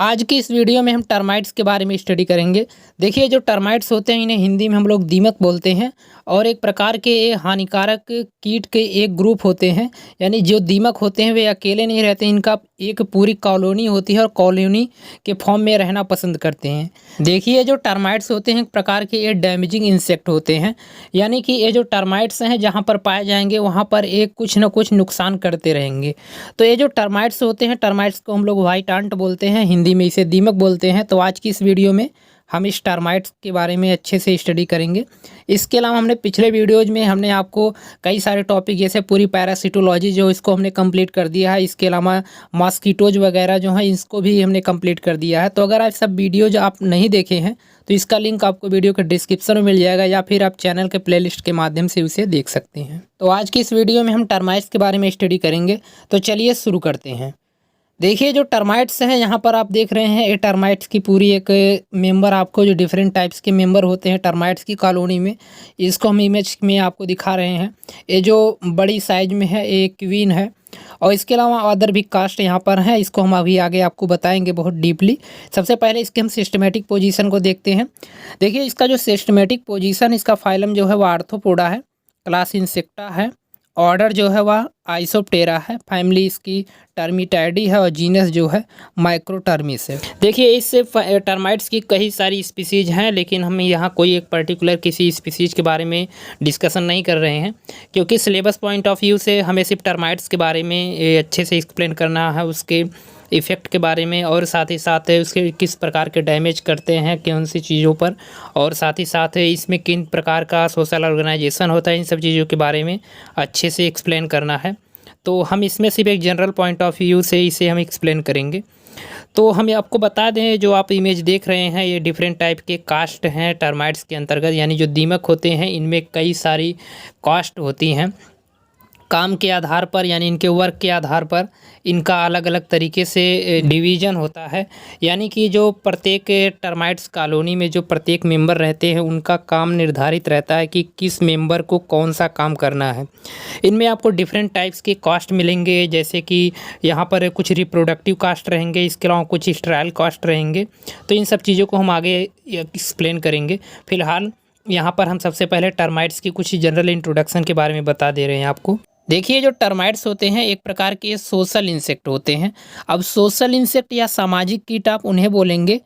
आज की इस वीडियो में हम टर्माइट्स के बारे में स्टडी करेंगे। देखिए, जो टर्माइट्स होते हैं इन्हें हिंदी में हम लोग दीमक बोलते हैं और एक प्रकार के ये हानिकारक कीट के एक ग्रुप होते हैं। यानी जो दीमक होते हैं वे अकेले नहीं रहते, इनका एक पूरी कॉलोनी होती है और कॉलोनी के फॉर्म में रहना पसंद करते हैं। देखिए, जो टर्माइट्स होते हैं एक प्रकार के ये डैमेजिंग इंसेक्ट होते हैं। यानी कि ये जो टर्माइट्स हैं जहाँ पर पाए जाएंगे वहाँ पर एक कुछ न कुछ नुकसान करते रहेंगे। तो ये जो टर्माइट्स होते हैं, टर्माइट्स को हम लोग व्हाइट आंट बोलते हैं, हिंदी में इसे दीमक बोलते हैं। तो आज की इस वीडियो में हम इस टर्माइट्स के बारे में अच्छे से स्टडी करेंगे। इसके अलावा हमने पिछले वीडियोज में हमने आपको कई सारे टॉपिक जैसे पूरी पैरासिटोलॉजी जो इसको हमने कंप्लीट कर दिया है। इसके अलावा मॉस्किटोज वगैरह जो हैं इसको भी हमने कंप्लीट कर दिया है। तो अगर आप सब वीडियोज आप नहीं देखे हैं तो इसका लिंक आपको वीडियो के डिस्क्रिप्शन में मिल जाएगा या फिर आप चैनल के प्लेलिस्ट के माध्यम से उसे देख सकते हैं। तो आज की इस वीडियो में हम टर्माइट्स के बारे में स्टडी करेंगे। तो चलिए शुरू करते हैं। देखिए, जो टर्माइट्स हैं यहाँ पर आप देख रहे हैं, ये टर्माइट्स की पूरी एक मेंबर आपको जो डिफरेंट टाइप्स के मेंबर होते हैं टर्माइट्स की कॉलोनी में, इसको हम इमेज में आपको दिखा रहे हैं। ये जो बड़ी साइज में है ये क्वीन है और इसके अलावा अदर भी कास्ट यहाँ पर हैं, इसको हम अभी आगे आपको बताएंगे बहुत डीपली। सबसे पहले इसके हम सिस्टमेटिक पोजीशन को देखते हैं। देखिए, इसका जो सिस्टमेटिक पोजीशन, इसका फाइलम जो है वह आर्थ्रोपोडा है, क्लास इंसेक्टा है, ऑर्डर जो है वह आइसोप्टेरा है, फैमिली इसकी टर्मिटाइडी है और जीनस जो है माइक्रोटर्मिस है। देखिए, इससे टर्माइट्स की कई सारी स्पीसीज हैं, लेकिन हम यहाँ कोई एक पर्टिकुलर किसी स्पीसीज के बारे में डिस्कशन नहीं कर रहे हैं क्योंकि सिलेबस पॉइंट ऑफ व्यू से हमें सिर्फ टर्माइट्स के बारे में अच्छे से एक्सप्लेन करना है, उसके इफ़ेक्ट के बारे में और साथ ही साथ उसके किस प्रकार के डैमेज करते हैं कौन सी चीज़ों पर, और साथ ही साथ इसमें किन प्रकार का सोशल ऑर्गेनाइजेशन होता है, इन सब चीज़ों के बारे में अच्छे से एक्सप्लेन करना है। तो हम इसमें सिर्फ एक जनरल पॉइंट ऑफ व्यू से इसे हम एक्सप्लेन करेंगे। तो हम आपको बता दें, जो आप इमेज देख रहे हैं ये डिफरेंट टाइप के कास्ट हैं टर्माइट्स के अंतर्गत। यानी जो दीमक होते हैं इनमें कई सारी कास्ट होती हैं। काम के आधार पर यानी इनके वर्क के आधार पर इनका अलग अलग तरीके से डिवीज़न होता है। यानी कि जो प्रत्येक टर्माइट्स कॉलोनी में जो प्रत्येक मेंबर रहते हैं उनका काम निर्धारित रहता है कि किस मेंबर को कौन सा काम करना है। इनमें आपको डिफरेंट टाइप्स के कास्ट मिलेंगे, जैसे कि यहाँ पर कुछ रिप्रोडक्टिव कास्ट रहेंगे, इसके अलावा कुछ स्ट्रायल कास्ट रहेंगे। तो इन सब चीज़ों को हम आगे एक्सप्लेन करेंगे। फ़िलहाल यहाँ पर हम सबसे पहले टर्माइट्स की कुछ जनरल इंट्रोडक्शन के बारे में बता दे रहे हैं आपको। देखिए, जो टर्माइट्स होते हैं एक प्रकार के सोशल इंसेक्ट होते हैं। अब सोशल इंसेक्ट या सामाजिक कीट आप उन्हें बोलेंगे,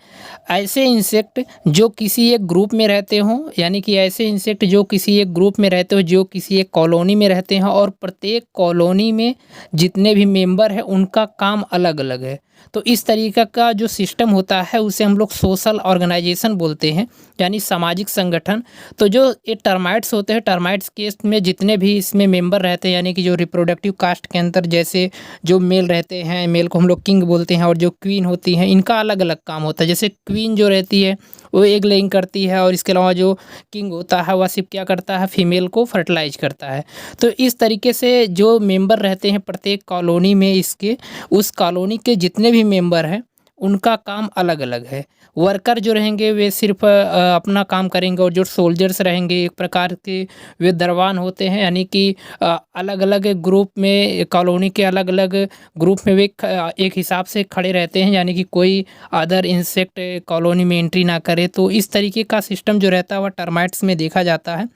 ऐसे इंसेक्ट जो किसी एक ग्रुप में रहते हों। यानी कि ऐसे इंसेक्ट जो किसी एक ग्रुप में रहते हो, जो किसी एक कॉलोनी में रहते हैं और प्रत्येक कॉलोनी में जितने भी मेंबर हैं उनका काम अलग अलग है। तो इस तरीक़े का जो सिस्टम होता है उसे हम लोग सोशल ऑर्गेनाइजेशन बोलते हैं, यानी सामाजिक संगठन। तो जो ये टर्माइट्स होते हैं, टर्माइट्स केस में जितने भी इसमें मेंबर रहते हैं, यानी कि जो रिप्रोडक्टिव कास्ट के अंदर जैसे जो मेल रहते हैं, मेल को हम लोग किंग बोलते हैं, और जो क्वीन होती हैं इनका अलग अलग काम होता है। जैसे क्वीन जो रहती है वो एग लेइंग करती है और इसके अलावा जो किंग होता है वह सिर्फ क्या करता है, फीमेल को फर्टिलाइज करता है। तो इस तरीके से जो मेंबर रहते हैं प्रत्येक कॉलोनी में, इसके उस कॉलोनी के जितने भी मेंबर हैं उनका काम अलग अलग है। वर्कर जो रहेंगे वे सिर्फ अपना काम करेंगे और जो सोल्जर्स रहेंगे एक प्रकार के वे दरबान होते हैं। यानी कि अलग अलग ग्रुप में, कॉलोनी के अलग अलग ग्रुप में वे एक हिसाब से खड़े रहते हैं, यानी कि कोई अदर इंसेक्ट कॉलोनी में एंट्री ना करे। तो इस तरीके का सिस्टम जो रहता है वह टर्माइट्स में देखा जाता है।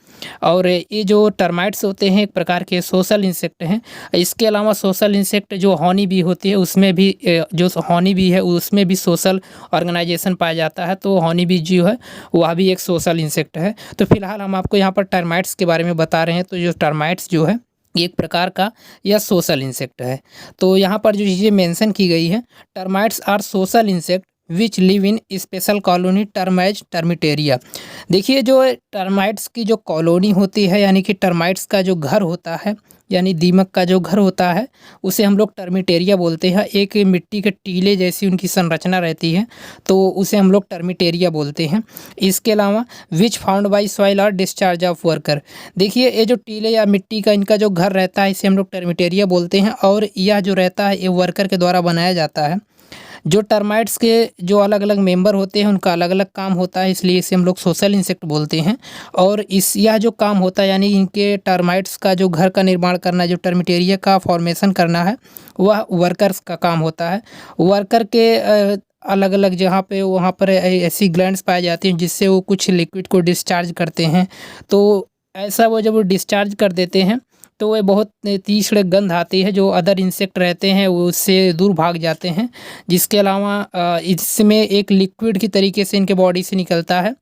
और ये जो टर्माइट्स होते हैं एक प्रकार के सोशल इंसेक्ट हैं। इसके अलावा सोशल इंसेक्ट जो हॉनी बी होती है उसमें भी, जो हॉनी बी है उसमें भी सोशल ऑर्गेनाइजेशन पाया जाता है। तो हॉनी बी जो है वह भी एक सोशल इंसेक्ट है। तो फिलहाल हम आपको यहाँ पर टर्माइट्स के बारे में बता रहे हैं। तो जो टर्माइट्स जो है एक प्रकार का यह सोशल इंसेक्ट है। तो यहाँ पर जो चीज़ें मेंशन की गई है, termites are social insect which live in special colony term as termitaria. देखिए, जो टर्माइट्स की जो कॉलोनी होती है, यानी कि टर्माइट्स का जो घर होता है, यानी दीमक का जो घर होता है उसे हम लोग टर्मिटेरिया बोलते हैं। एक मिट्टी के टीले जैसी उनकी संरचना रहती है, तो उसे हम लोग टर्मिटेरिया बोलते हैं। इसके अलावा विच फाउंड बाई सॉइल और डिस्चार्ज ऑफ वर्कर। देखिए, ये जो टीले या मिट्टी का इनका जो घर रहता है इसे हम लोग टर्मिटेरिया बोलते हैं, और यह जो रहता है ये वर्कर के द्वारा बनाया जाता है। जो टर्माइट्स के जो अलग अलग मेंबर होते हैं उनका अलग अलग काम होता है, इसलिए इसे हम लोग सोशल इंसेक्ट बोलते हैं। और यह जो काम होता है, यानी इनके टर्माइट्स का जो घर का निर्माण करना, जो टर्मिटेरिया का फॉर्मेशन करना है, वह वर्कर्स का काम होता है। वर्कर के अलग अलग जगह पे वहाँ पर ऐसी ग्लैंड्स पाई जाती हैं जिससे वो कुछ लिक्विड को डिस्चार्ज करते हैं। तो ऐसा वो जब वो डिस्चार्ज कर देते हैं तो वह बहुत तीक्ष्ण गंध आती है, जो अदर इंसेक्ट रहते हैं वो उससे दूर भाग जाते हैं। जिसके अलावा इसमें एक लिक्विड की तरीके से इनके बॉडी से निकलता है।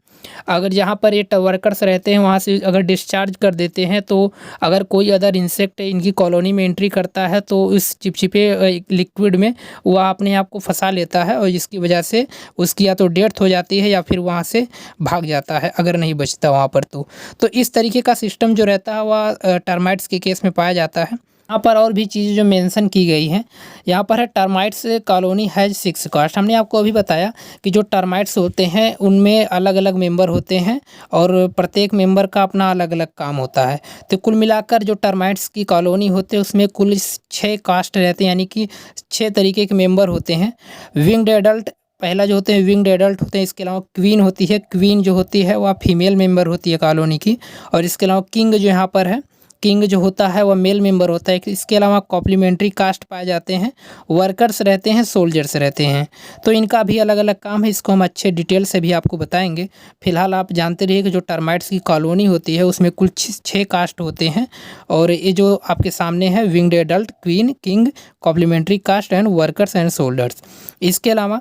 अगर जहाँ पर ये वर्कर्स रहते हैं वहाँ से अगर डिस्चार्ज कर देते हैं तो अगर कोई अदर इंसेक्ट इनकी कॉलोनी में एंट्री करता है तो इस चिपचिपे लिक्विड में वह अपने आप को फंसा लेता है और जिसकी वजह से उसकी या तो डेथ हो जाती है या फिर वहाँ से भाग जाता है अगर नहीं बचता वहाँ पर। तो इस तरीके का सिस्टम जो रहता है वह टर्माइट्स के केस में पाया जाता है। यहाँ पर और भी चीज़ें जो मेंशन की गई हैं, यहाँ पर है टर्माइट्स कॉलोनी हैज़ 6 कास्ट। हमने आपको अभी बताया कि जो टर्माइट्स होते हैं उनमें अलग अलग मेंबर होते हैं और प्रत्येक मेंबर का अपना अलग अलग काम होता है। तो कुल मिलाकर जो टर्माइट्स की कॉलोनी होते हैं उसमें कुल 6 कास्ट रहते हैं, यानी कि 6 तरीके के मेंबर होते हैं। विंग्ड एडल्ट पहला जो होते हैं विंग्ड एडल्ट होते हैं। इसके अलावा क्वीन होती है, क्वीन जो होती है वह फीमेल मेंबर होती है कॉलोनी की। और इसके अलावा किंग जो यहाँ पर है, किंग जो होता है वह मेल मेंबर होता है। इसके अलावा कॉम्प्लीमेंट्री कास्ट पाए जाते हैं, वर्कर्स रहते हैं, सोल्जर्स रहते हैं। तो इनका भी अलग अलग काम है, इसको हम अच्छे डिटेल से भी आपको बताएंगे। फिलहाल आप जानते रहिए कि जो टर्माइट्स की कॉलोनी होती है उसमें कुल 6 कास्ट होते हैं और ये जो आपके सामने है winged adult, queen, king, complementary caste and workers and soldiers. इसके अलावा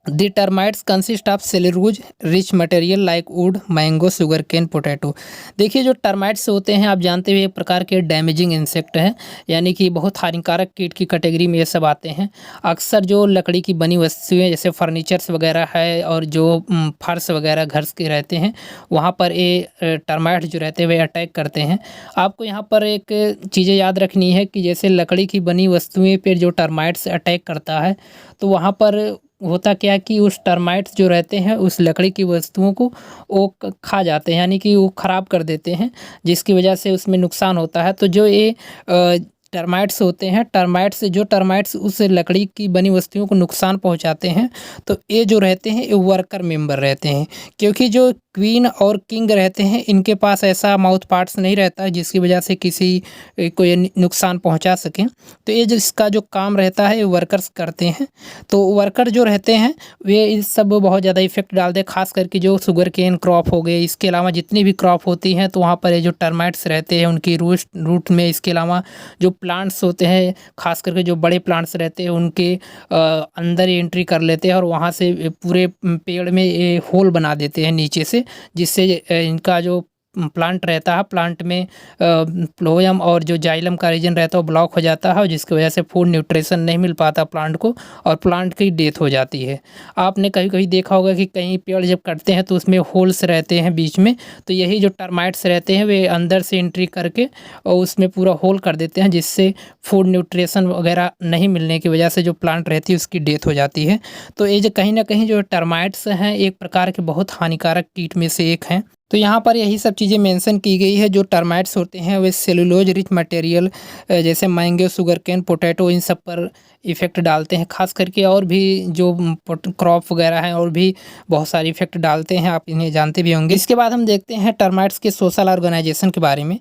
The termites consist of cellulose rich material like wood, mango, sugarcane, potato। देखिए जो टर्माइट्स होते हैं आप जानते हुए एक प्रकार के डैमेजिंग इंसेक्ट हैं, यानी कि बहुत हानिकारक कीट की कैटेगरी में ये सब आते हैं। अक्सर जो लकड़ी की बनी वस्तुएं जैसे फर्नीचर्स वगैरह है और जो फर्श वगैरह घर के रहते हैं वहाँ पर ये टर्माइट्स जो रहते हैं वे अटैक करते हैं। आपको यहाँ पर एक चीज़ें याद रखनी है कि जैसे लकड़ी की बनी वस्तुएं पर जो टर्माइट्स अटैक करता है तो वहाँ पर होता क्या कि उस टर्माइट्स जो रहते हैं उस लकड़ी की वस्तुओं को वो खा जाते हैं, यानी कि वो ख़राब कर देते हैं, जिसकी वजह से उसमें नुकसान होता है। तो जो ये टर्माइट्स होते हैं, टर्माइट्स उस लकड़ी की बनी वस्तुओं को नुकसान पहुंचाते हैं, तो ये जो रहते हैं ये वर्कर मेंबर रहते हैं। क्योंकि जो क्वीन और किंग रहते हैं इनके पास ऐसा माउथ पार्ट्स नहीं रहता जिसकी वजह से किसी को ये नुकसान पहुंचा सकें। तो ये जिसका जो काम रहता है ये वर्कर्स करते हैं। तो वर्कर जो रहते हैं वे इस सब बहुत ज़्यादा इफेक्ट डालते हैं, खास करके जो शुगर केन क्रॉप हो गए। इसके अलावा जितनी भी क्रॉप होती हैं तो वहाँ पर ये जो टर्माइट्स रहते हैं उनकी रूट में, इसके अलावा जो प्लांट्स होते हैं खास करके जो बड़े प्लांट्स रहते हैं उनके अंदर एंट्री कर लेते हैं और वहाँ से पूरे पेड़ में ये होल बना देते हैं नीचे से, जिससे इनका जो प्लांट रहता है प्लांट में फ्लोएम और जो जाइलम का रीजन रहता है वो ब्लॉक हो जाता है और जिसकी वजह से फूड न्यूट्रिशन नहीं मिल पाता प्लांट को और प्लांट की डेथ हो जाती है। आपने कहीं कहीं देखा होगा कि कहीं पेड़ जब कटते हैं तो उसमें होल्स रहते हैं बीच में, तो यही जो टर्माइट्स रहते हैं वे अंदर से एंट्री करके और उसमें पूरा होल कर देते हैं, जिससे फूड न्यूट्रिशन वगैरह नहीं मिलने की वजह से जो प्लांट रहती है उसकी डेथ हो जाती है। तो ये जो कहीं ना कहीं जो टर्माइट्स हैं एक प्रकार के बहुत हानिकारक कीट में से एक हैं। तो यहाँ पर यही सब चीज़ें मेंशन की गई है। जो टर्माइट्स होते हैं वे सेलुलोज रिच मटेरियल जैसे मैंगो, शुगरकेन, पोटैटो इन सब पर इफ़ेक्ट डालते हैं, खास करके और भी जो क्रॉप वगैरह हैं और भी बहुत सारे इफ़ेक्ट डालते हैं, आप इन्हें जानते भी होंगे। इसके बाद हम देखते हैं टर्माइट्स के सोशल ऑर्गेनाइजेशन के बारे में।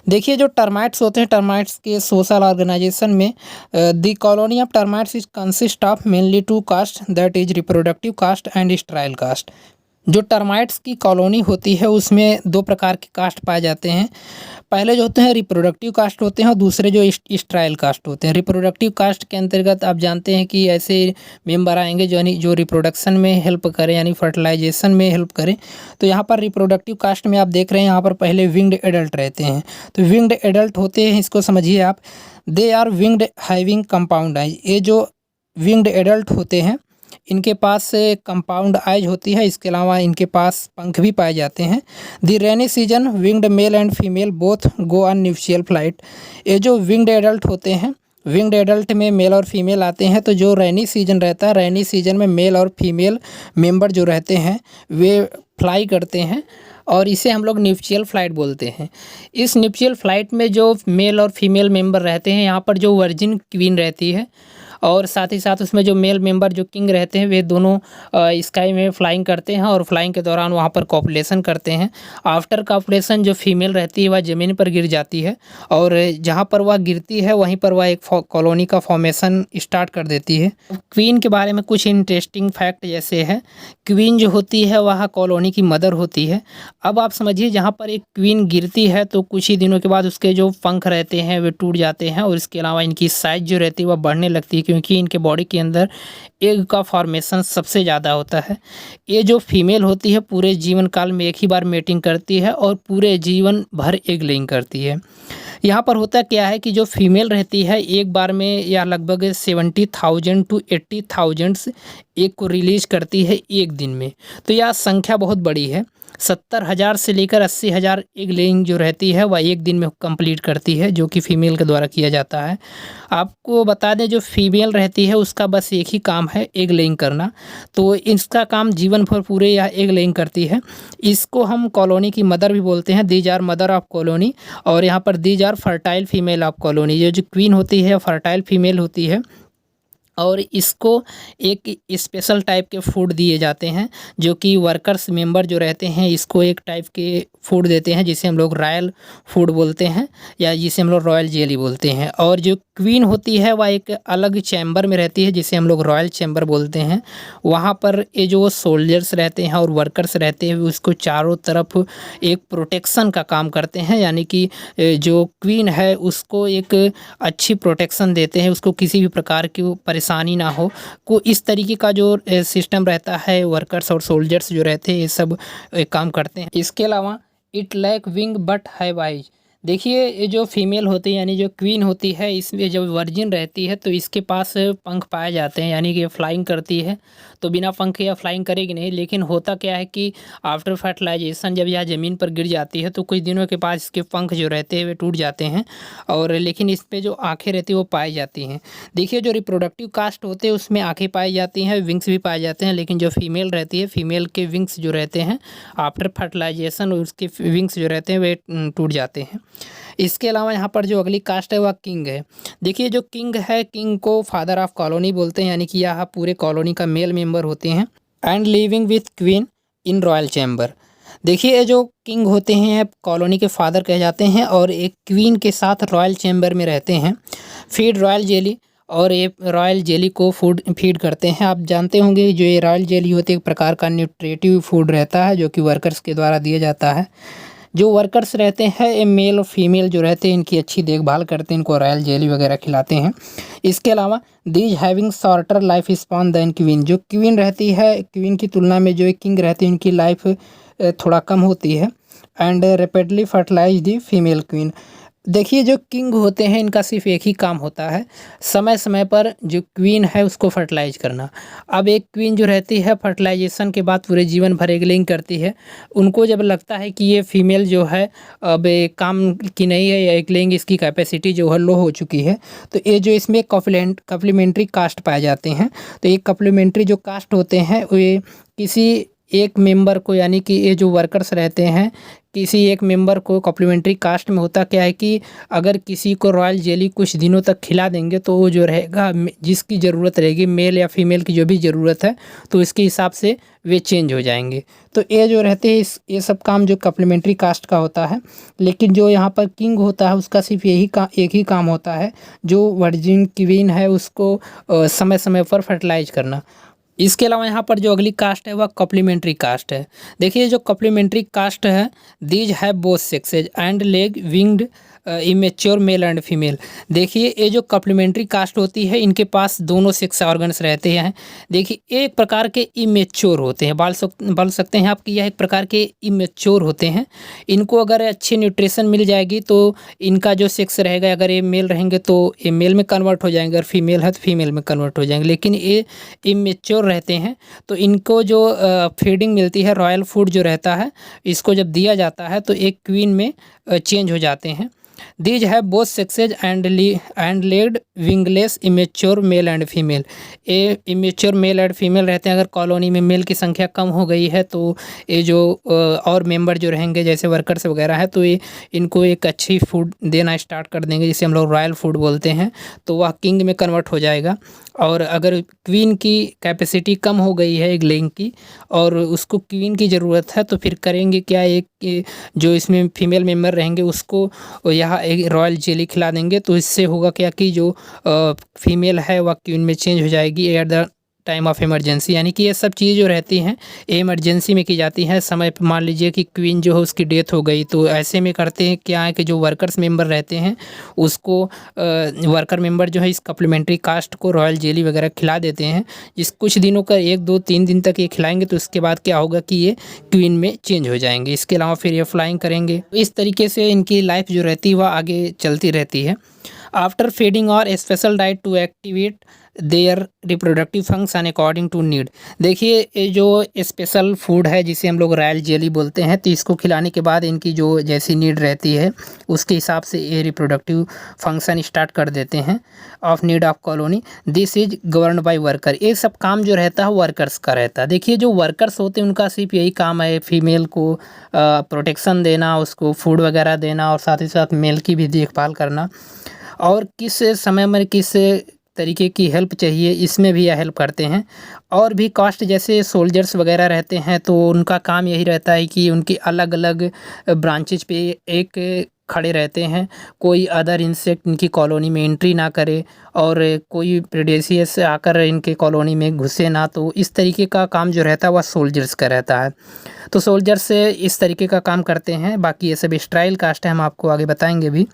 देखिए जो टर्माइट्स होते हैं टर्माइट्स के सोशल ऑर्गेनाइजेशन में the colony of termites is consist of mainly 2 caste, that is reproductive caste and sterile caste. जो टर्माइट्स की कॉलोनी होती है उसमें 2 प्रकार के कास्ट पाए जाते हैं। पहले जो होते हैं रिप्रोडक्टिव कास्ट होते हैं और दूसरे जो स्ट्राइल कास्ट होते हैं। रिप्रोडक्टिव कास्ट के अंतर्गत आप जानते हैं कि ऐसे मेंबर आएंगे जो रिप्रोडक्शन में हेल्प करें, यानी फर्टिलाइजेशन में हेल्प करें। तो यहाँ पर रिप्रोडक्टिव कास्ट में आप देख रहे हैं यहाँ पर पहले विंग्ड एडल्ट रहते हैं। तो विंग्ड एडल्ट होते हैं, इसको समझिए आप, they are winged having compound eyes. ये जो विंग्ड एडल्ट होते हैं इनके पास कंपाउंड आइज होती है, इसके अलावा इनके पास पंख भी पाए जाते हैं। The rainy season winged male and female both go on nuptial flight. ये जो विंग्ड एडल्ट होते हैं, विंग्ड एडल्ट में मेल और फीमेल आते हैं। तो जो रेनी सीजन रहता है, रेनी सीजन में मेल और फीमेल मेंबर जो रहते हैं वे फ्लाई करते हैं और इसे हम लोग न्यूशियल फ्लाइट बोलते हैं। इस न्यूशियल फ्लाइट में जो मेल और फीमेल मेंबर रहते हैं, यहाँ पर जो वर्जिन क्वीन रहती है और साथ ही साथ उसमें जो मेल मेंबर जो किंग रहते हैं वे दोनों स्काई में फ्लाइंग करते हैं और फ्लाइंग के दौरान वहाँ पर कॉपुलेशन करते हैं। आफ्टर कॉपुलेशन जो फीमेल रहती है वह ज़मीन पर गिर जाती है और जहाँ पर वह गिरती है वहीं पर वह एक कॉलोनी का फॉर्मेशन स्टार्ट कर देती है। क्वीन के बारे में कुछ इंटरेस्टिंग फैक्ट जैसे है, क्वीन जो होती है वह कॉलोनी की मदर होती है। अब आप समझिए जहाँ पर एक क्वीन गिरती है तो कुछ ही दिनों के बाद उसके जो पंख रहते हैं वे टूट जाते हैं और इसके अलावा इनकी साइज़ जो रहती है वह बढ़ने लगती है, क्योंकि इनके बॉडी के अंदर एग का फॉर्मेशन सबसे ज़्यादा होता है। ये जो फीमेल होती है पूरे जीवन काल में एक ही बार मेटिंग करती है और पूरे जीवन भर एग लेइंग करती है। यहाँ पर होता क्या है कि जो फीमेल रहती है एक बार में या लगभग 70,000 टू 80,000 एग को रिलीज करती है एक दिन में। तो यह संख्या बहुत बड़ी है। 70,000 से लेकर 80,000 एग लेइंग जो रहती है वह एक दिन में कंप्लीट करती है, जो कि फ़ीमेल के द्वारा किया जाता है। आपको बता दें जो फीमेल रहती है उसका बस एक ही काम है एग लेइंग करना, तो इसका काम जीवन भर पूरे यह एग लेइंग करती है। इसको हम कॉलोनी की मदर भी बोलते हैं, these are mother of colony. और यहाँ पर these are fertile female of colony. ये जो क्वीन होती है फर्टाइल फीमेल होती है और इसको एक स्पेशल टाइप के फूड दिए जाते हैं, जो कि वर्कर्स मेंबर जो रहते हैं इसको एक टाइप के फूड देते हैं जिसे हम लोग रॉयल फूड बोलते हैं या जिसे हम लोग रॉयल जेली बोलते हैं। और जो क्वीन होती है वह एक अलग चैम्बर में रहती है जिसे हम लोग रॉयल चैम्बर बोलते हैं। वहाँ पर ये जो सोल्जर्स रहते हैं और वर्कर्स रहते हैं उसको चारों तरफ एक प्रोटेक्शन का काम करते हैं, यानी कि जो क्वीन है उसको एक अच्छी प्रोटेक्शन देते हैं, उसको किसी भी प्रकार की परेशानी ना हो को इस तरीके का जो सिस्टम रहता है वर्कर्स और सोल्जर्स जो रहते हैं ये सब काम करते हैं। इसके अलावा it lack wing but have eyes. देखिए ये जो फीमेल होती है यानी जो क्वीन होती है इसमें जब वर्जिन रहती है तो इसके पास पंख पाए जाते हैं, यानी कि ये फ्लाइंग करती है तो बिना पंख या फ्लाइंग करेगी नहीं। लेकिन होता क्या है कि आफ्टर फर्टिलाइजेशन जब यह ज़मीन पर गिर जाती है तो कुछ दिनों के बाद इसके पंख जो रहते हैं वे टूट जाते हैं और लेकिन इस पर जो आँखें रहती हैं वो पाई जाती हैं। देखिए जो रिप्रोडक्टिव कास्ट होते हैं उसमें आँखें पाई जाती हैं, विंग्स भी पाए जाते हैं, लेकिन जो फीमेल रहती है फीमेल के विंग्स जो रहते हैं आफ्टर फर्टिलाइजेशन उसके विंग्स जो रहते हैं वे टूट जाते हैं। इसके अलावा यहाँ पर जो अगली कास्ट है वह किंग है। देखिए जो किंग है, किंग को फादर ऑफ कॉलोनी बोलते हैं, यानी कि यह पूरे कॉलोनी का मेल मेंबर होते हैं and living with queen in royal chamber. देखिए जो किंग होते हैं कॉलोनी के फादर कहे जाते हैं और एक क्वीन के साथ रॉयल चैम्बर में रहते हैं। फीड रॉयल जेली, और ये रॉयल जेली को फूड फीड करते हैं। आप जानते होंगे जो ये रॉयल जेली होती है एक प्रकार का न्यूट्रिटिव फूड रहता है जो कि वर्कर्स के द्वारा दिया जाता है। जो वर्कर्स रहते हैं ये मेल और फीमेल जो रहते हैं इनकी अच्छी देखभाल करते हैं, इनको रॉयल जेली वगैरह खिलाते हैं। इसके अलावा these having shorter life span than queen. जो क्वीन रहती है क्वीन की तुलना में जो किंग रहती है उनकी लाइफ थोड़ा कम होती है and rapidly fertilise the female queen. देखिए जो किंग होते हैं इनका सिर्फ एक ही काम होता है समय समय पर जो क्वीन है उसको फर्टिलाइज करना। अब एक क्वीन जो रहती है फर्टिलाइजेशन के बाद पूरे जीवन भर एग लेइंग करती है। उनको जब लगता है कि ये फीमेल जो है अब काम की नहीं है या एग लेइंग इसकी कैपेसिटी जो है लो हो चुकी है, तो ये जो इसमें कप्लीमेंट्री कास्ट पाए जाते हैं। तो ये कप्लीमेंट्री जो कास्ट होते हैं वे किसी एक मेंबर को, यानी कि ये जो वर्कर्स रहते हैं किसी एक मेंबर को कॉम्प्लीमेंट्री कास्ट में होता क्या है कि अगर किसी को रॉयल जेली कुछ दिनों तक खिला देंगे तो वो जो रहेगा जिसकी ज़रूरत रहेगी मेल या फीमेल की जो भी ज़रूरत है तो इसके हिसाब से वे चेंज हो जाएंगे। तो ये जो रहते हैं ये सब काम जो कॉम्प्लीमेंट्री कास्ट का होता है। लेकिन जो यहाँ पर किंग होता है उसका सिर्फ एक ही काम होता है, जो वर्जिन क्वीन है उसको समय समय पर फर्टिलाइज करना। इसके अलावा यहाँ पर जो अगली कास्ट है वह कॉम्प्लीमेंट्री कास्ट है। देखिए जो कॉम्प्लीमेंट्री कास्ट है these have both sexes and leg winged immature male and female. देखिए ये जो कॉम्प्लीमेंट्री कास्ट होती है इनके पास दोनों सेक्स ऑर्गन्स रहते हैं। देखिए एक प्रकार के इमेच्योर होते हैं, बोल सकते हैं आप कि यह एक प्रकार के इमेच्योर होते हैं। इनको अगर अच्छी न्यूट्रिशन मिल जाएगी तो इनका जो सेक्स रहेगा, अगर ये मेल रहेंगे तो ये मेल में कन्वर्ट हो जाएंगे, अगर फीमेल है तो फीमेल में कन्वर्ट हो जाएंगे। लेकिन ये इमेच्योर रहते हैं तो इनको जो फीडिंग मिलती है रॉयल फूड जो रहता है इसको जब दिया जाता है तो एक क्वीन में चेंज हो जाते हैं। These have both sexes and lead wingless immature male and female. ये इमेच्योर मेल एंड फीमेल रहते हैं। अगर कॉलोनी में मेल की संख्या कम हो गई है तो ये जो और मेंबर जो रहेंगे जैसे वर्कर्स वगैरह है तो ये इनको एक अच्छी फूड देना स्टार्ट कर देंगे, जिसे हम लोग रॉयल फूड बोलते हैं, तो वह किंग में कन्वर्ट हो जाएगा। और अगर क्वीन की कैपेसिटी कम हो गई है एक लेइंग की और उसको क्वीन की ज़रूरत है तो फिर करेंगे क्या, एक जो इसमें फीमेल मेंबर रहेंगे उसको यहाँ एक रॉयल जेली खिला देंगे। तो इससे होगा क्या कि जो फीमेल है वह क्वीन में चेंज हो जाएगी at the time of emergency. यानी कि ये सब चीज़ें जो रहती हैं ये इमरजेंसी में की जाती हैं। समय पे मान लीजिए कि क्वीन जो है उसकी डेथ हो गई तो ऐसे में करते हैं क्या है कि जो वर्कर्स मेंबर रहते हैं उसको वर्कर मेंबर जो है इस सप्लीमेंट्री कास्ट को रॉयल जेली वगैरह खिला देते हैं। जिस कुछ दिनों का 1 2 3 दिन तक ये खिलाएंगे तो उसके बाद क्या होगा कि ये क्वीन में चेंज हो जाएंगे। इसके अलावा फिर ये फ्लाइंग करेंगे। इस तरीके से इनकी लाइफ जो रहती है वह आगे चलती रहती है। आफ्टर फीडिंग और special diet to activate their reproductive function according to need. देखिए ये जो स्पेशल फूड है जिसे हम लोग रॉयल जेली बोलते हैं तो इसको खिलाने के बाद इनकी जो जैसी नीड रहती है उसके हिसाब से ये रिप्रोडक्टिव फंक्शन स्टार्ट कर देते हैं of need of colony. This is govern by worker. ये सब काम जो रहता है वर्कर्स का रहता है। देखिए जो वर्कर्स होते हैं उनका सिर्फ यही काम है फीमेल को प्रोटेक्शन देना, उसको फूड वगैरह देना और साथ ही साथ मेल की भी देखभाल करना, और किस समय में किस तरीके की हेल्प चाहिए इसमें भी यह हेल्प करते हैं। और भी कास्ट जैसे सोल्जर्स वगैरह रहते हैं तो उनका काम यही रहता है कि उनकी अलग अलग ब्रांचेज पे एक खड़े रहते हैं, कोई अदर इंसेक्ट इनकी कॉलोनी में एंट्री ना करे और कोई प्रेडेशियस आकर इनके कॉलोनी में घुसे ना। तो इस तरीके का काम जो रहता है वह सोल्जर्स का रहता है। तो सोल्जर्स इस तरीके का काम करते हैं। बाकी ये सब स्ट्राइल कास्ट है, हम आपको आगे बताएंगे भी।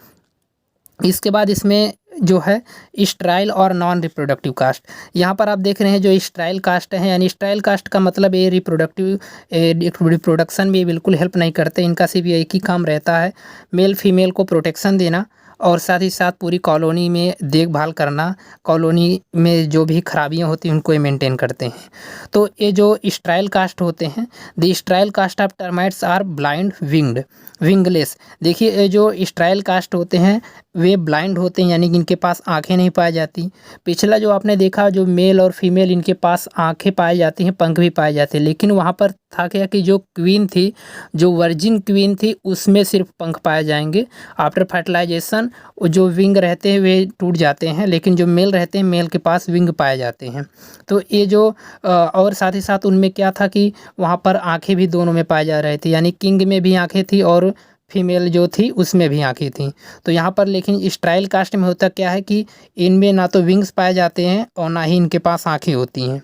इसके बाद इसमें जो है स्ट्राइल और नॉन रिप्रोडक्टिव कास्ट। यहाँ पर आप देख रहे हैं जो स्ट्राइल कास्ट है, यानी स्ट्राइल कास्ट का मतलब ये रिप्रोडक्शन में बिल्कुल हेल्प नहीं करते। इनका सिर्फ एक ही काम रहता है मेल फीमेल को प्रोटेक्शन देना और साथ ही साथ पूरी कॉलोनी में देखभाल करना। कॉलोनी में जो भी खराबियाँ होती हैं उनको ये मेंटेन करते हैं। तो ये जो स्ट्राइल कास्ट होते हैं, the sterile caste of termites are blind winged wingless. देखिए ये जो स्ट्राइल कास्ट होते हैं वे ब्लाइंड होते हैं, यानी कि इनके पास आंखें नहीं पाई जाती। पिछला जो आपने देखा जो मेल और फीमेल इनके पास आंखें पाई जाती हैं, पंख भी पाए जाते हैं, लेकिन वहाँ पर था क्या कि जो क्वीन थी, जो वर्जिन क्वीन थी, उसमें सिर्फ पंख पाए जाएंगे। आफ्टर फर्टिलाइजेशन जो विंग रहते हैं वे टूट जाते हैं, लेकिन जो मेल रहते हैं मेल के पास विंग पाए जाते हैं। तो ये जो और साथ ही साथ उनमें क्या था कि वहाँ पर आंखें भी दोनों में पाए जा रहे थे, यानी किंग में भी आंखें थी और फीमेल जो थी उसमें भी आंखें थी। तो यहाँ पर लेकिन स्ट्राइल कास्ट में होता क्या है कि इनमें ना तो विंग्स पाए जाते हैं और ना ही इनके पास आंखें होती हैं।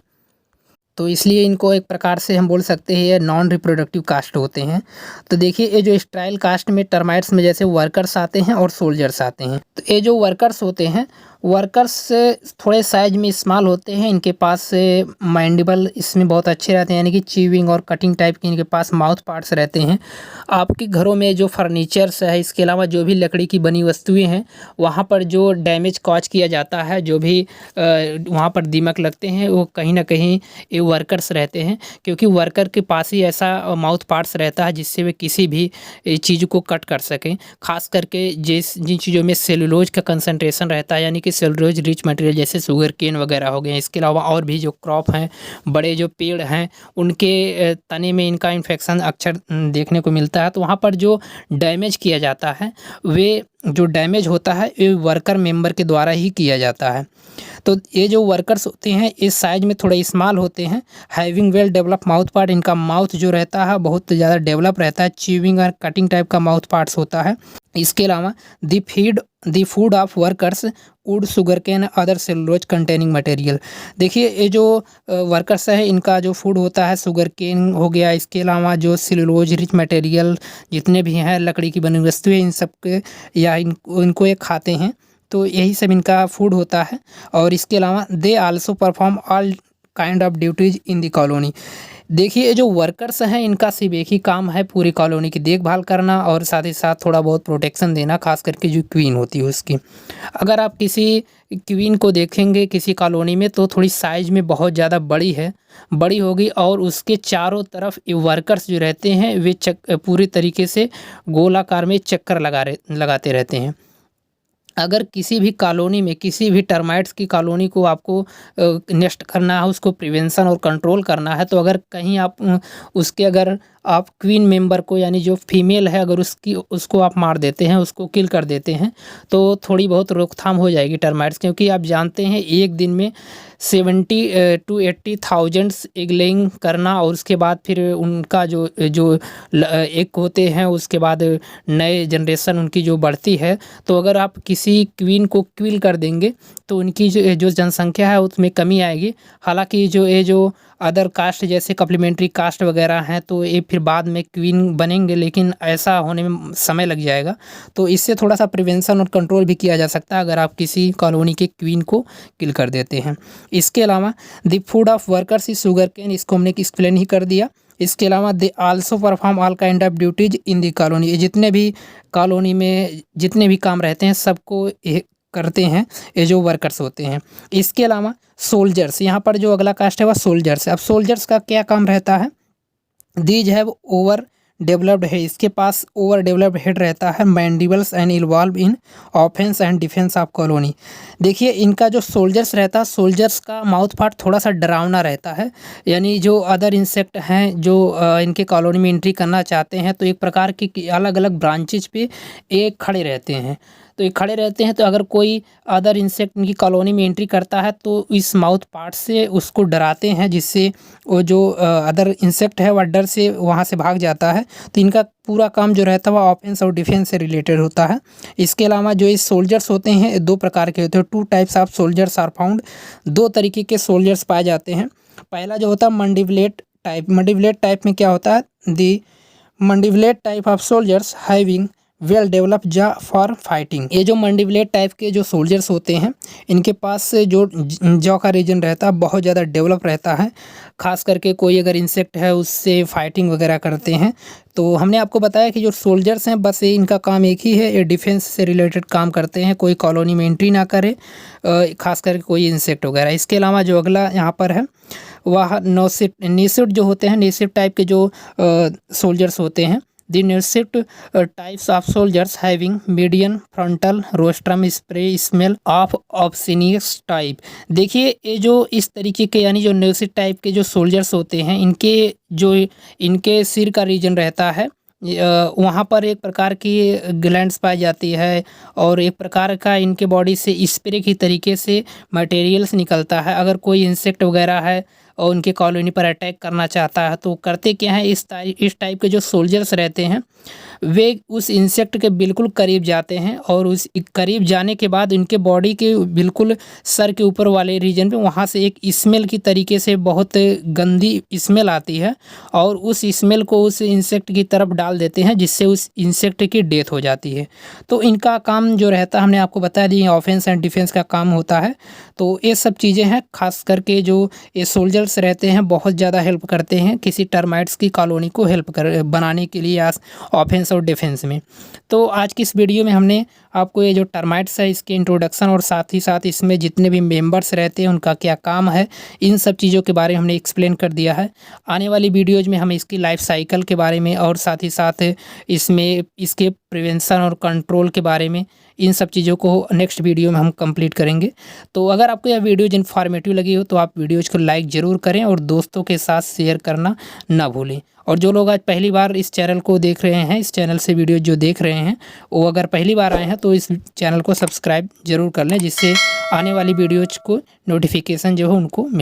तो इसलिए इनको एक प्रकार से हम बोल सकते हैं ये नॉन रिप्रोडक्टिव कास्ट होते हैं। तो देखिए ये जो स्ट्राइल कास्ट में टर्माइट्स में जैसे वर्कर्स आते हैं और सोल्जर्स आते हैं। तो ये जो वर्कर्स होते हैं, वर्कर्स थोड़े साइज में स्मॉल होते हैं, इनके पास मैंडिबल इसमें बहुत अच्छे रहते हैं, यानी कि चीविंग और कटिंग टाइप के इनके पास माउथ पार्ट्स रहते हैं। आपके घरों में जो फर्नीचर्स है, इसके अलावा जो भी लकड़ी की बनी वस्तुएं हैं, वहाँ पर जो डैमेज कॉज किया जाता है, जो भी वहाँ पर दीमक लगते हैं, वो कहीं ना कहीं ये वर्कर्स रहते हैं, क्योंकि वर्कर के पास ही ऐसा माउथ पार्ट्स रहता है जिससे वे किसी भी चीज़ को कट कर सकें। खास करके जिन चीज़ों में सेलुलोज का कंसंट्रेशन रहता है, यानी कि सेलुलोज रिच मटेरियल जैसे शुगर केन वगैरह हो गए। इसके अलावा और भी जो क्रॉप हैं, बड़े जो पेड़ हैं, उनके तने में इनका इन्फेक्शन अक्सर देखने को मिलता है। तो वहाँ पर जो डैमेज किया जाता है, वे जो डैमेज होता है ये वर्कर मेंबर के द्वारा ही किया जाता है। तो ये जो वर्कर्स होते हैं इस साइज में थोड़े स्मॉल होते हैं, having well develop mouth part. इनका माउथ जो रहता है बहुत ज़्यादा डेवलप रहता है, चीविंग और कटिंग टाइप का माउथ पार्ट्स होता है। इसके अलावा the food of workers wood sugar cane other cellulose containing material. देखिए ये जो वर्कर्स है इनका जो फूड होता है शुगर केन हो गया, इसके अलावा जो सेलुलोज रिच मटेरियल जितने भी हैं लकड़ी की बनी वस्तुएं, इन सब के या इनको ये खाते हैं। तो यही सब इनका फूड होता है। और इसके अलावा they also perform all kind of duties in the colony. देखिए जो वर्कर्स हैं इनका सिर्फ एक ही काम है पूरी कॉलोनी की देखभाल करना और साथ ही साथ थोड़ा बहुत प्रोटेक्शन देना, खास करके जो क्वीन होती है उसकी। अगर आप किसी क्वीन को देखेंगे किसी कॉलोनी में तो थोड़ी साइज़ में बहुत ज़्यादा बड़ी होगी और उसके चारों तरफ वर्कर्स जो रहते हैं वे पूरी तरीके से गोलाकार में चक्कर लगाते रहते हैं। अगर किसी भी कॉलोनी में किसी भी टर्माइट्स की कॉलोनी को आपको नष्ट करना है, उसको प्रिवेंशन और कंट्रोल करना है, तो अगर कहीं आप उसके अगर आप क्वीन मेंबर को यानी जो फीमेल है अगर उसको आप मार देते हैं, उसको किल कर देते हैं, तो थोड़ी बहुत रोकथाम हो जाएगी टर्माइट्स। क्योंकि आप जानते हैं एक दिन में 70 to 80,000 एग लेइंग करना और उसके बाद फिर उनका जो एग होते हैं उसके बाद नए जनरेशन उनकी जो बढ़ती है, तो अगर आप किसी क्वीन को किल कर देंगे तो उनकी जो जनसंख्या है उसमें कमी आएगी। हालांकि ये जो अदर कास्ट जैसे कम्प्लीमेंट्री कास्ट वगैरह हैं तो ये फिर बाद में क्वीन बनेंगे, लेकिन ऐसा होने में समय लग जाएगा। तो इससे थोड़ा सा प्रिवेंशन और कंट्रोल भी किया जा सकता है अगर आप किसी कॉलोनी के क्वीन को किल कर देते हैं। इसके अलावा the food of workers is sugar cane, इसको हमने एक्सप्लेन ही कर दिया। इसके अलावा they also perform all kind of duties in the colony, ये जितने भी कॉलोनी में जितने भी काम रहते हैं सबको करते हैं ये जो वर्कर्स होते हैं। इसके अलावा सोल्जर्स, यहाँ पर जो अगला कास्ट है वह सोल्जर्स है। अब सोल्जर्स का क्या काम रहता है? दीज हैव ओवर डेवलप्ड है, इसके पास ओवर डेवलप्ड हेड रहता है, mandibles and involve in offence and defence of colony. देखिए इनका जो सोल्जर्स रहता है, सोल्जर्स का माउथ पार्ट थोड़ा सा डरावना रहता है, यानी जो अदर इंसेक्ट हैं जो इनके कॉलोनी में एंट्री करना चाहते हैं तो एक प्रकार की अलग अलग ब्रांचेज पे एक खड़े रहते हैं। तो अगर कोई अदर इंसेक्ट इनकी कॉलोनी में एंट्री करता है तो इस माउथ पार्ट से उसको डराते हैं, जिससे वो जो अदर इंसेक्ट है वह डर से वहाँ से भाग जाता है। तो इनका पूरा काम जो रहता है वह ऑफेंस और डिफेंस से रिलेटेड होता है। इसके अलावा जो ये सोल्जर्स होते हैं दो प्रकार के होते हैं, 2 types of soldiers are found, 2 तरीके के सोल्जर्स पाए जाते हैं। पहला जो होता है मंडिबलेट टाइप में क्या होता है? The mandibulate type of soldiers having well develop jaw for fighting. ये जो मंडिबलेट टाइप के जो सोल्जर्स होते हैं इनके पास से जो जॉ का रीजन रहता है बहुत ज़्यादा डेवलप रहता है, खास करके कोई अगर इंसेक्ट है उससे फाइटिंग वगैरह करते हैं। तो हमने आपको बताया कि जो सोल्जर्स हैं बस ये इनका काम एक ही है, ये डिफेंस से रिलेटेड काम करते हैं, कोई कॉलोनी में एंट्री ना करे, खास करके कोई इंसेक्ट वगैरह। इसके अलावा जो अगला यहाँ पर है वह नेसिड जो होते हैं, नेसिड टाइप के जो सोल्जर्स होते हैं। The next types of soldiers having median frontal rostrum spray smell of obscenous type। देखिए ये जो इस तरीके के यानी जो नेसिड टाइप के जो सोल्जर्स होते हैं इनके सिर का रीजन रहता है, वहाँ पर एक प्रकार की ग्लैंड्स पाई जाती है और एक प्रकार का इनके बॉडी से स्प्रे की तरीके से मटेरियल्स निकलता है। अगर कोई इंसेक्ट वगैरह है और उनके कॉलोनी पर अटैक करना चाहता है तो करते क्या है, इस टाइप के जो सोल्जर्स रहते हैं वे उस इंसेक्ट के बिल्कुल करीब जाते हैं और उस करीब जाने के बाद उनके बॉडी के बिल्कुल सर के ऊपर वाले रीजन पे वहाँ से एक स्मेल की तरीके से बहुत गंदी स्मेल आती है और उस स्मेल को उस इंसेक्ट की तरफ डाल देते हैं, जिससे उस इंसेक्ट की डेथ हो जाती है। तो इनका काम जो रहता है हमने आपको बता दी, ऑफेंस एंड डिफेंस का काम होता है। तो ये सब चीज़ें हैं, खास करके जो ये सोल्जर्स रहते हैं बहुत ज़्यादा हेल्प करते हैं किसी टर्माइट्स की कॉलोनी को बनाने के लिए या ऑफेंस और डिफेंस में। तो आज की इस वीडियो में हमने आपको ये जो टर्माइट्स है इसके इंट्रोडक्शन और साथ ही साथ इसमें जितने भी मेंबर्स रहते हैं उनका क्या काम है, इन सब चीज़ों के बारे में हमने एक्सप्लेन कर दिया है। आने वाली वीडियोज़ में हम इसकी लाइफ साइकिल के बारे में और साथ ही साथ इसमें इसके प्रिवेंशन और कंट्रोल के बारे में, इन सब चीज़ों को नेक्स्ट वीडियो में हम कंप्लीट करेंगे। तो अगर आपको यह वीडियोज इन्फॉर्मेटिव लगी हो तो आप वीडियोज़ को लाइक ज़रूर करें और दोस्तों के साथ शेयर करना ना भूलें। और जो लोग आज पहली बार इस चैनल को देख रहे हैं, इस चैनल से वीडियो जो देख रहे हैं वो अगर पहली बार आए हैं तो इस चैनल को सब्सक्राइब ज़रूर कर लें, जिससे आने वाली वीडियोज़ को नोटिफिकेशन जो है उनको मिले।